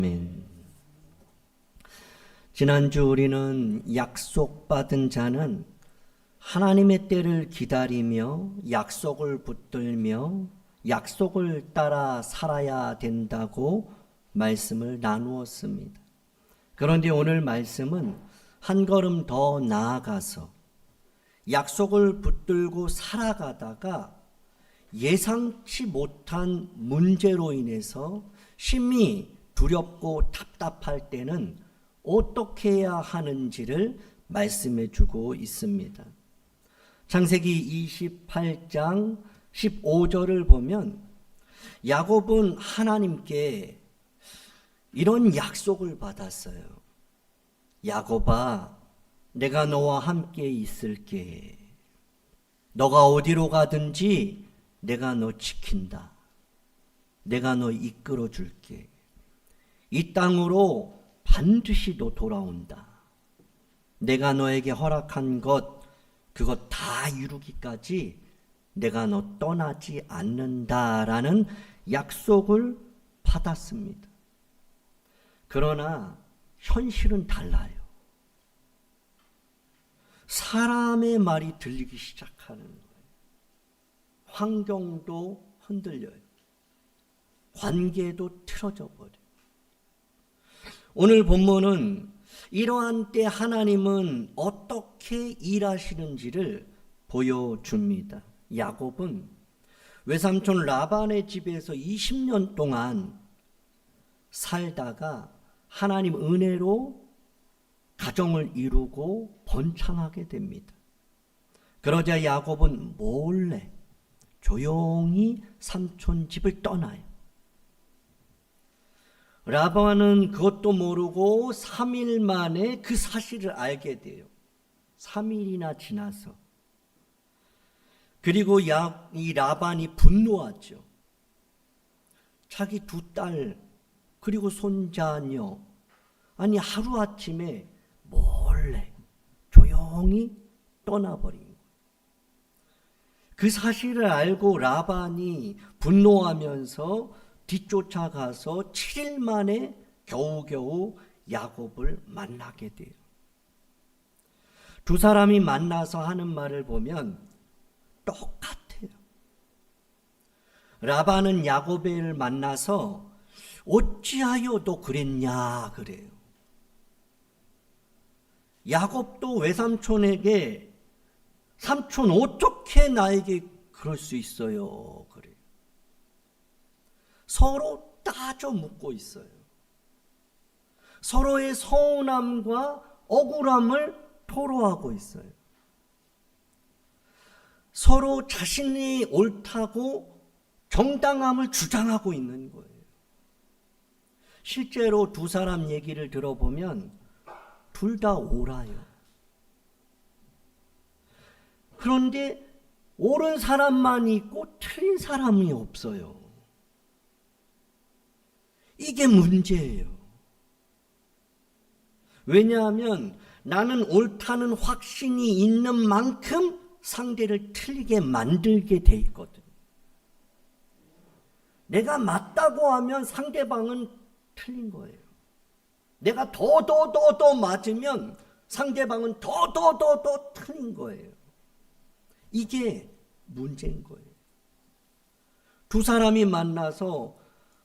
아멘. 지난주 우리는 약속받은 자는 하나님의 때를 기다리며 약속을 붙들며 약속을 따라 살아야 된다고 말씀을 나누었습니다. 그런데 오늘 말씀은 한 걸음 더 나아가서 약속을 붙들고 살아가다가 예상치 못한 문제로 인해서 심히 두렵고 답답할 때는 어떻게 해야 하는지를 말씀해 주고 있습니다. 창세기 28장 15절을 보면 야곱은 하나님께 이런 약속을 받았어요. 야곱아, 내가 너와 함께 있을게. 너가 어디로 가든지 내가 너 지킨다. 내가 너 이끌어 줄게. 이 땅으로 반드시 너 돌아온다. 내가 너에게 허락한 것, 그것 다 이루기까지 내가 너 떠나지 않는다라는 약속을 받았습니다. 그러나 현실은 달라요. 사람의 말이 들리기 시작하는 거예요. 환경도 흔들려요. 관계도 틀어져 버려요. 오늘 본문은 이러한 때 하나님은 어떻게 일하시는지를 보여줍니다. 야곱은 외삼촌 라반의 집에서 20년 동안 살다가 하나님 은혜로 가정을 이루고 번창하게 됩니다. 그러자 야곱은 몰래 조용히 삼촌 집을 떠나요. 라반은 그것도 모르고 3일 만에 그 사실을 알게 돼요. 3일이나 지나서. 그리고 이 라반이 분노하죠. 자기 두 딸 그리고 손자녀, 아니 하루아침에 몰래 조용히 떠나버린 거예요. 그 사실을 알고 라반이 분노하면서 뒤쫓아가서 7일 만에 겨우겨우 야곱을 만나게 돼요. 두 사람이 만나서 하는 말을 보면 똑같아요. 라반은 야곱을 만나서 어찌하여 너 그랬냐 그래요. 야곱도 외삼촌에게 삼촌 어떻게 나에게 그럴 수 있어요 그래요. 서로 따져 묻고 있어요. 서로의 서운함과 억울함을 토로하고 있어요. 서로 자신이 옳다고 정당함을 주장하고 있는 거예요. 실제로 두 사람 얘기를 들어보면 둘 다 옳아요. 그런데 옳은 사람만 있고 틀린 사람이 없어요. 이게 문제예요. 왜냐하면 나는 옳다는 확신이 있는 만큼 상대를 틀리게 만들게 돼 있거든. 내가 맞다고 하면 상대방은 틀린 거예요. 내가 더 맞으면 상대방은 더 틀린 거예요. 이게 문제인 거예요. 두 사람이 만나서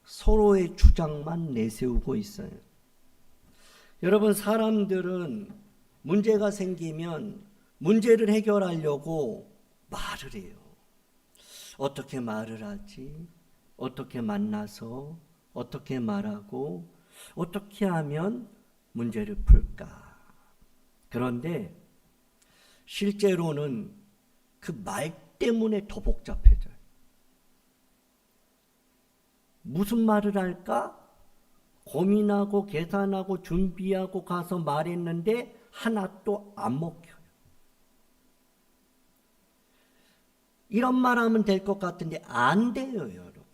서로의 주장만 내세우고 있어요. 여러분, 사람들은 문제가 생기면 문제를 해결하려고 말을 해요. 어떻게 말을 하지? 어떻게 만나서? 어떻게 말하고? 어떻게 하면 문제를 풀까? 그런데 실제로는 그 말 때문에 더 복잡해져요. 무슨 말을 할까? 고민하고 계산하고 준비하고 가서 말했는데 하나도 안 먹혀요. 이런 말하면 될 것 같은데 안 돼요, 여러분.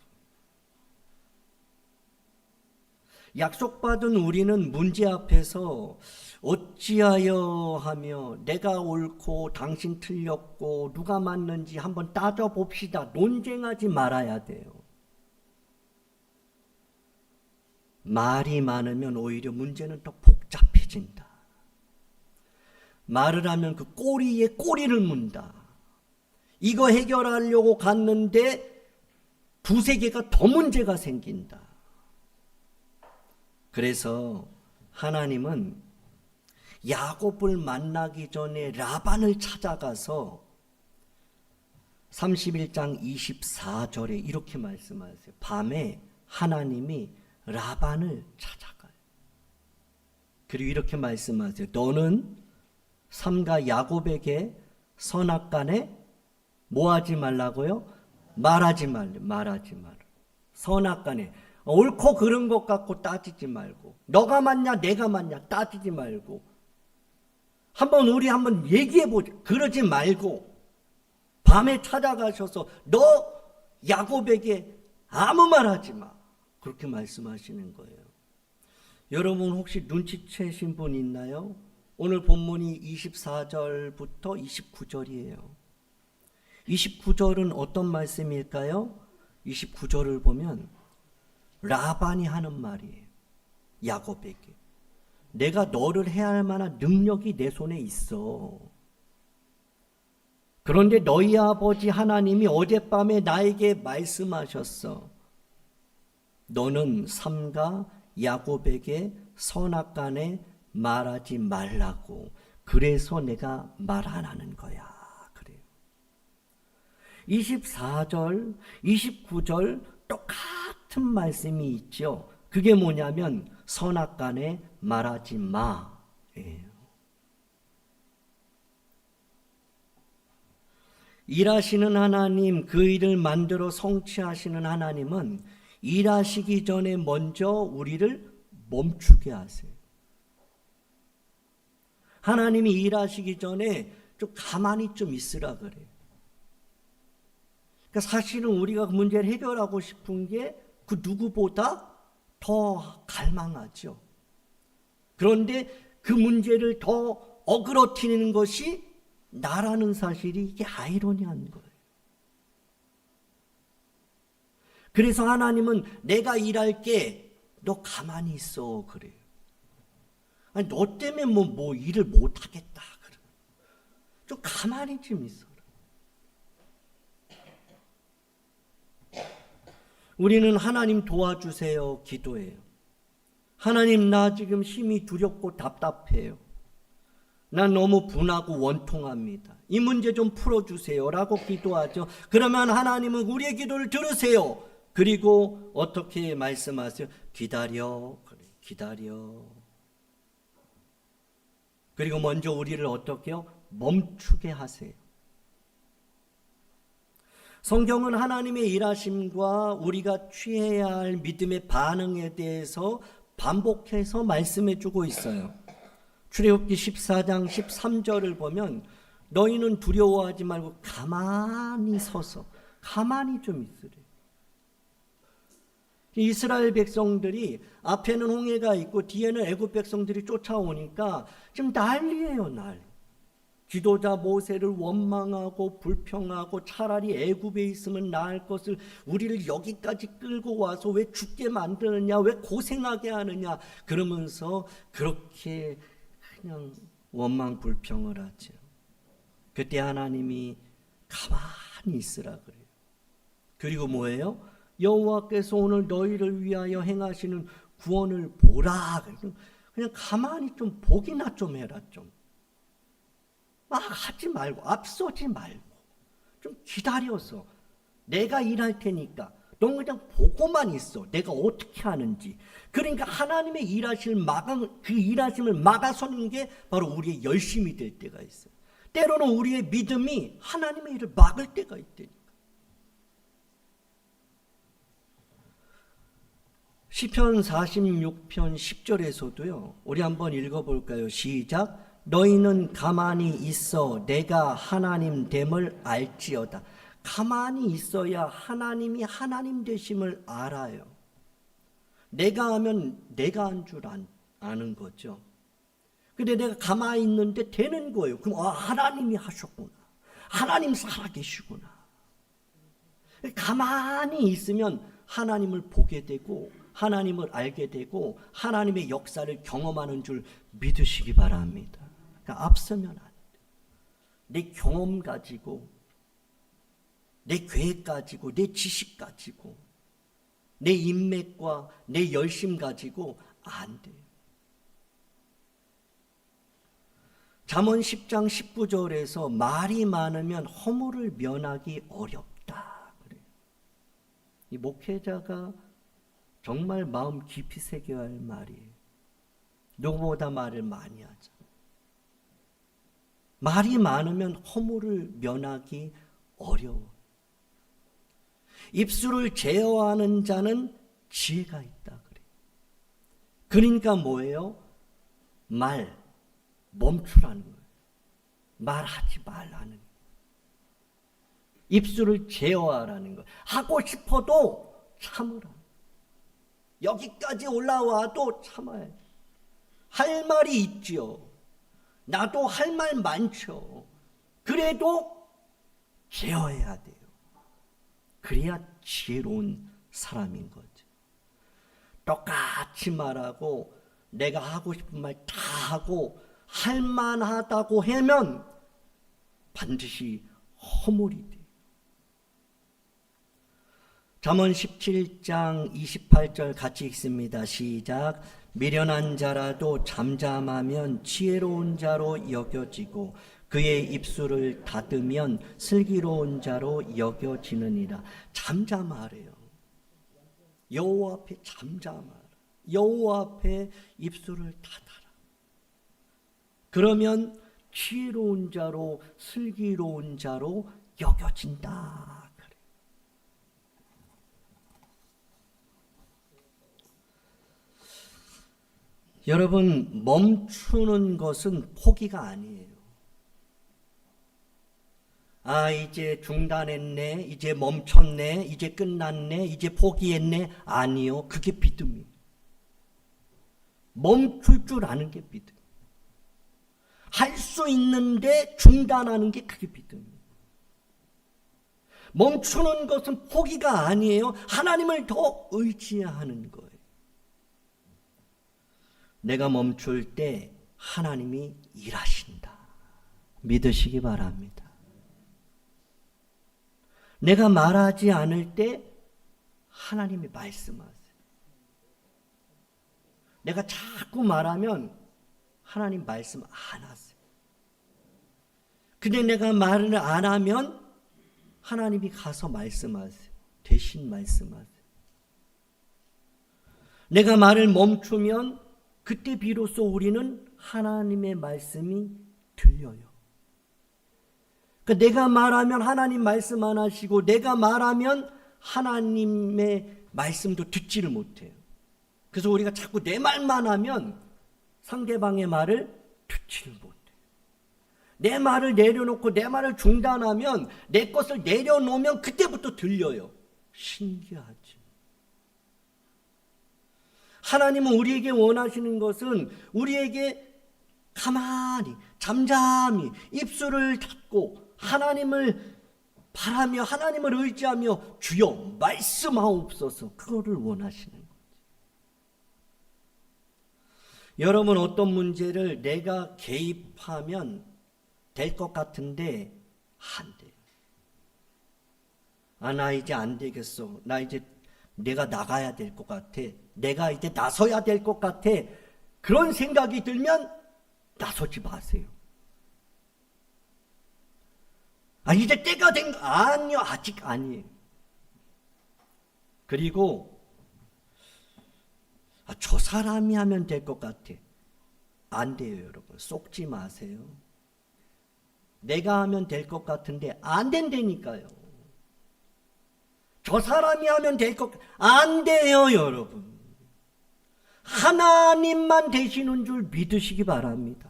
약속받은 우리는 문제 앞에서 어찌하여 하며 내가 옳고 당신 틀렸고 누가 맞는지 한번 따져봅시다. 논쟁하지 말아야 돼요. 말이 많으면 오히려 문제는 더 복잡해진다. 말을 하면 그 꼬리에 꼬리를 문다. 이거 해결하려고 갔는데 두세 개가 더 문제가 생긴다. 그래서 하나님은 야곱을 만나기 전에 라반을 찾아가서 31장 24절에 이렇게 말씀하세요. 밤에 하나님이 라반을 찾아가요. 그리고 이렇게 말씀하세요. 너는 삼가 야곱에게 선악간에 뭐 하지 말라고요? 말하지 말라. 선악간에 옳고 그른 것 갖고 따지지 말고, 너가 맞냐 내가 맞냐 따지지 말고, 우리 한번 얘기해보자. 그러지 말고 밤에 찾아가셔서 너 야곱에게 아무 말 하지 마. 그렇게 말씀하시는 거예요. 여러분 혹시 눈치채신 분 있나요? 오늘 본문이 24절부터 29절이에요. 29절은 어떤 말씀일까요? 29절을 보면 라반이 하는 말이에요. 야곱에게. 내가 너를 해야 할 만한 능력이 내 손에 있어. 그런데 너희 아버지 하나님이 어젯밤에 나에게 말씀하셨어. 너는 삼가 야곱에게 선악간에 말하지 말라고. 그래서 내가 말 안 하는 거야. 그래요. 24절, 29절 똑같은 말씀이 있죠. 그게 뭐냐면 선악간에 말하지 마. 예요. 일하시는 하나님, 그 일을 만들어 성취하시는 하나님은 일하시기 전에 먼저 우리를 멈추게 하세요. 하나님이 일하시기 전에 좀 가만히 좀 있으라 그래요. 그러니까 사실은 우리가 그 문제를 해결하고 싶은 게 그 누구보다 더 갈망하죠. 그런데 그 문제를 더 어그러뜨리는 것이 나라는 사실이 이게 아이러니한 거예요. 그래서 하나님은 내가 일할게, 너 가만히 있어 그래요. 아니, 너 때문에 뭐 일을 못하겠다 그래. 좀 가만히 좀 있어. 우리는 하나님 도와주세요 기도해요. 하나님, 나 지금 힘이 두렵고 답답해요. 난 너무 분하고 원통합니다. 이 문제 좀 풀어주세요 라고 기도하죠. 그러면 하나님은 우리의 기도를 들으세요. 그리고 어떻게 말씀하세요? 기다려. 그래, 기다려. 그리고 먼저 우리를 어떻게 해요? 멈추게 하세요. 성경은 하나님의 일하심과 우리가 취해야 할 믿음의 반응에 대해서 반복해서 말씀해 주고 있어요. 출애굽기 14장 13절을 보면 너희는 두려워하지 말고 가만히 서서 가만히 좀 있으래. 이스라엘 백성들이 앞에는 홍해가 있고 뒤에는 애굽 백성들이 쫓아오니까 지금 난리예요, 난리. 지도자 모세를 원망하고 불평하고 차라리 애굽에 있으면 나을 것을 우리를 여기까지 끌고 와서 왜 죽게 만드느냐, 왜 고생하게 하느냐, 그러면서 그렇게 그냥 원망 불평을 하죠. 그때 하나님이 가만히 있으라 그래요. 그리고 뭐예요? 여호와께서 오늘 너희를 위하여 행하시는 구원을 보라. 그냥 가만히 좀 보기나 좀 해라. 좀 막 하지 말고 앞서지 말고 좀 기다려서 내가 일할 테니까 넌 그냥 보고만 있어. 내가 어떻게 하는지. 그러니까 하나님의 그 일하심을 막아서는 게 바로 우리의 열심이 될 때가 있어요. 때로는 우리의 믿음이 하나님의 일을 막을 때가 있다니까. 시편 46편 10절에서도요. 우리 한번 읽어볼까요? 시작. 너희는 가만히 있어 내가 하나님 됨을 알지어다. 가만히 있어야 하나님이 하나님 되심을 알아요. 내가 하면 내가 한 줄 아는 거죠. 근데 내가 가만히 있는데 되는 거예요. 그럼 하나님이 하셨구나. 하나님 살아계시구나. 가만히 있으면 하나님을 보게 되고 하나님을 알게 되고 하나님의 역사를 경험하는 줄 믿으시기 바랍니다. 그러니까 앞서면 안 돼. 내 경험 가지고, 내 계획 가지고, 내 지식 가지고, 내 인맥과 내 열심 가지고 안 돼요. 잠언 10장 19절에서 말이 많으면 허물을 면하기 어렵다 그래요. 이 목회자가 정말 마음 깊이 새겨야 할 말이에요. 누구보다 말을 많이 하자. 말이 많으면 허물을 면하기 어려워. 입술을 제어하는 자는 지혜가 있다 그래요. 그러니까 뭐예요? 멈추라는 거예요. 말하지 말라는 거예요. 입술을 제어하라는 거예요. 하고 싶어도 참으라. 여기까지 올라와도 참아야 돼. 할 말이 있지요. 나도 할 말 많죠. 그래도 제어해야 돼요. 그래야 지혜로운 사람인 거죠. 똑같이 말하고 내가 하고 싶은 말 다 하고 할 만하다고 하면 반드시 허물이 돼요. 잠언 17장 28절 같이 읽습니다. 시작. 미련한 자라도 잠잠하면 지혜로운 자로 여겨지고 그의 입술을 닫으면 슬기로운 자로 여겨지느니라. 잠잠하래요. 여호와 앞에 잠잠하라. 여호와 앞에 입술을 닫아라. 그러면 지혜로운 자로 슬기로운 자로 여겨진다. 그래. 여러분, 멈추는 것은 포기가 아니에요. 이제 중단했네, 이제 멈췄네, 이제 끝났네, 이제 포기했네. 아니요, 그게 믿음이에요. 멈출 줄 아는 게 믿음. 할 수 있는데 중단하는 게 그게 믿음이에요. 멈추는 것은 포기가 아니에요. 하나님을 더 의지하는 거예요. 내가 멈출 때 하나님이 일하신다. 믿으시기 바랍니다. 내가 말하지 않을 때 하나님이 말씀하세요. 내가 자꾸 말하면 하나님 말씀 안 하세요. 근데 내가 말을 안 하면 하나님이 가서 말씀하세요. 대신 말씀하세요. 내가 말을 멈추면 그때 비로소 우리는 하나님의 말씀이 들려요. 그러니까 내가 말하면 하나님 말씀 안 하시고 내가 말하면 하나님의 말씀도 듣지를 못해요. 그래서 우리가 자꾸 내 말만 하면 상대방의 말을 듣지를 못해요. 내 말을 내려놓고 내 말을 중단하면 내 것을 내려놓으면 그때부터 들려요. 신기하지. 하나님은 우리에게 원하시는 것은 우리에게 가만히 잠잠히 입술을 닫고 하나님을 바라며 하나님을 의지하며 주여 말씀하옵소서, 그거를 원하시는 거죠. 여러분, 어떤 문제를 내가 개입하면 될 것 같은데 안 돼요. 나 이제 안 되겠어. 나 이제 내가 나가야 될 것 같아. 내가 이제 나서야 될 것 같아. 그런 생각이 들면 나서지 마세요. 이제 때가 된 거 아니요. 아직 아니에요. 그리고 저 사람이 하면 될 것 같아. 안 돼요, 여러분. 속지 마세요. 내가 하면 될 것 같은데 안 된다니까요. 저 사람이 하면 될 것 안 돼요, 여러분. 하나님만 되시는 줄 믿으시기 바랍니다.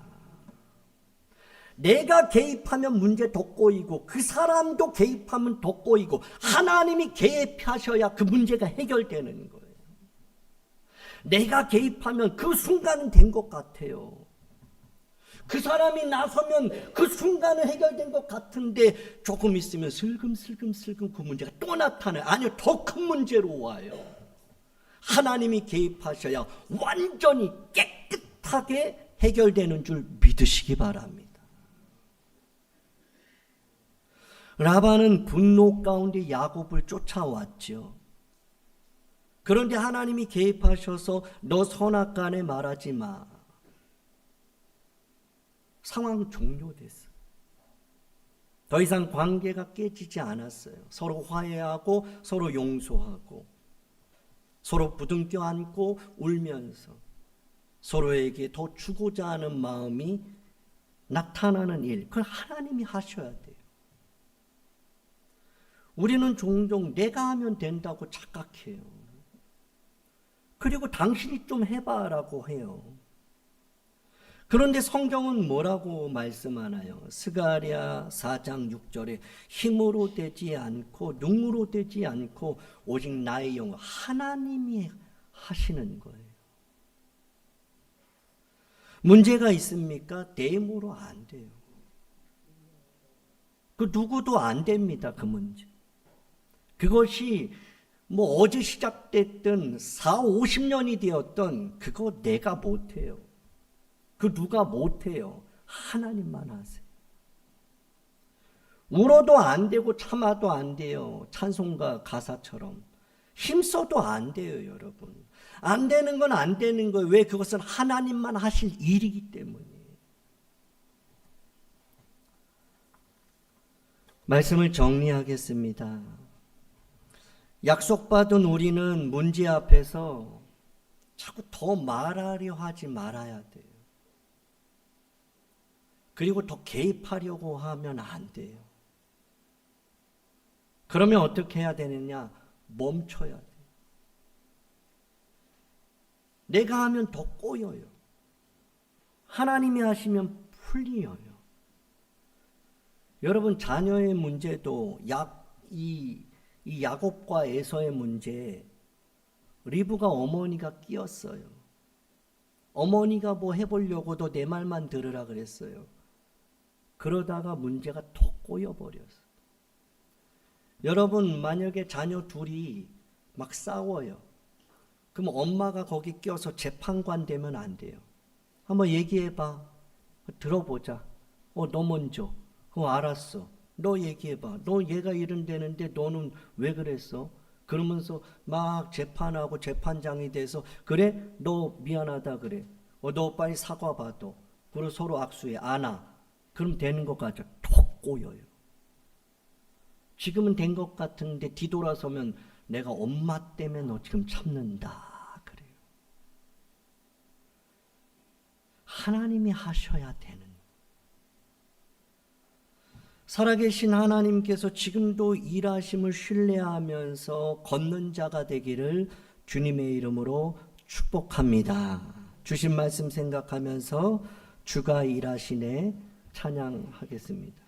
내가 개입하면 문제 더 꼬이고 그 사람도 개입하면 더 꼬이고 하나님이 개입하셔야 그 문제가 해결되는 거예요. 내가 개입하면 그 순간은 된 것 같아요. 그 사람이 나서면 그 순간은 해결된 것 같은데 조금 있으면 슬금슬금 그 문제가 또 나타나요. 아니요, 더 큰 문제로 와요. 하나님이 개입하셔야 완전히 깨끗하게 해결되는 줄 믿으시기 바랍니다. 라반은 분노 가운데 야곱을 쫓아왔죠. 그런데 하나님이 개입하셔서 너 선악간에 말하지 마. 상황 종료됐어요. 더 이상 관계가 깨지지 않았어요. 서로 화해하고 서로 용서하고 서로 부둥켜 안고 울면서 서로에게 더 주고자 하는 마음이 나타나는 일, 그걸 하나님이 하셔야 돼요. 우리는 종종 내가 하면 된다고 착각해요. 그리고 당신이 좀 해봐라고 해요. 그런데 성경은 뭐라고 말씀하나요? 스가랴 4장 6절에 힘으로 되지 않고 능으로 되지 않고 오직 나의 영혼 하나님이 하시는 거예요. 문제가 있습니까? 내 힘으로 안 돼요. 그 누구도 안 됩니다. 그 문제. 그것이 뭐 어제 시작됐든 4, 50년이 되었던 그거 내가 못해요. 그 누가 못해요. 하나님만 하세요. 울어도 안 되고 참아도 안 돼요. 찬송가 가사처럼. 힘써도 안 돼요, 여러분. 안 되는 건 안 되는 거예요. 왜? 그것은 하나님만 하실 일이기 때문이에요. 말씀을 정리하겠습니다. 약속받은 우리는 문제 앞에서 자꾸 더 말하려 하지 말아야 돼요. 그리고 더 개입하려고 하면 안 돼요. 그러면 어떻게 해야 되느냐? 멈춰야 돼요. 내가 하면 더 꼬여요. 하나님이 하시면 풀려요. 여러분, 자녀의 문제도 이 야곱과 에서의 문제, 리브가 어머니가 끼었어요. 어머니가 뭐 해보려고도 내 말만 들으라 그랬어요. 그러다가 문제가 톡 꼬여버렸어요. 여러분, 만약에 자녀 둘이 막 싸워요. 그럼 엄마가 거기 껴서 재판관 되면 안 돼요. 한번 얘기해봐. 들어보자. 너 먼저. 알았어. 너 얘기해봐. 너 얘가 이런다는데 너는 왜 그랬어? 그러면서 막 재판하고 재판장이 돼서 그래? 너 미안하다 그래. 너 빨리 사과받아. 그리고 서로 악수해. 안아. 그럼 되는 것 같아. 톡 꼬여요. 지금은 된 것 같은데 뒤돌아서면 내가 엄마 때문에 너 지금 참는다. 그래요. 하나님이 하셔야 되는. 살아계신 하나님께서 지금도 일하심을 신뢰하면서 걷는 자가 되기를 주님의 이름으로 축복합니다. 주신 말씀 생각하면서 주가 일하시네 찬양하겠습니다.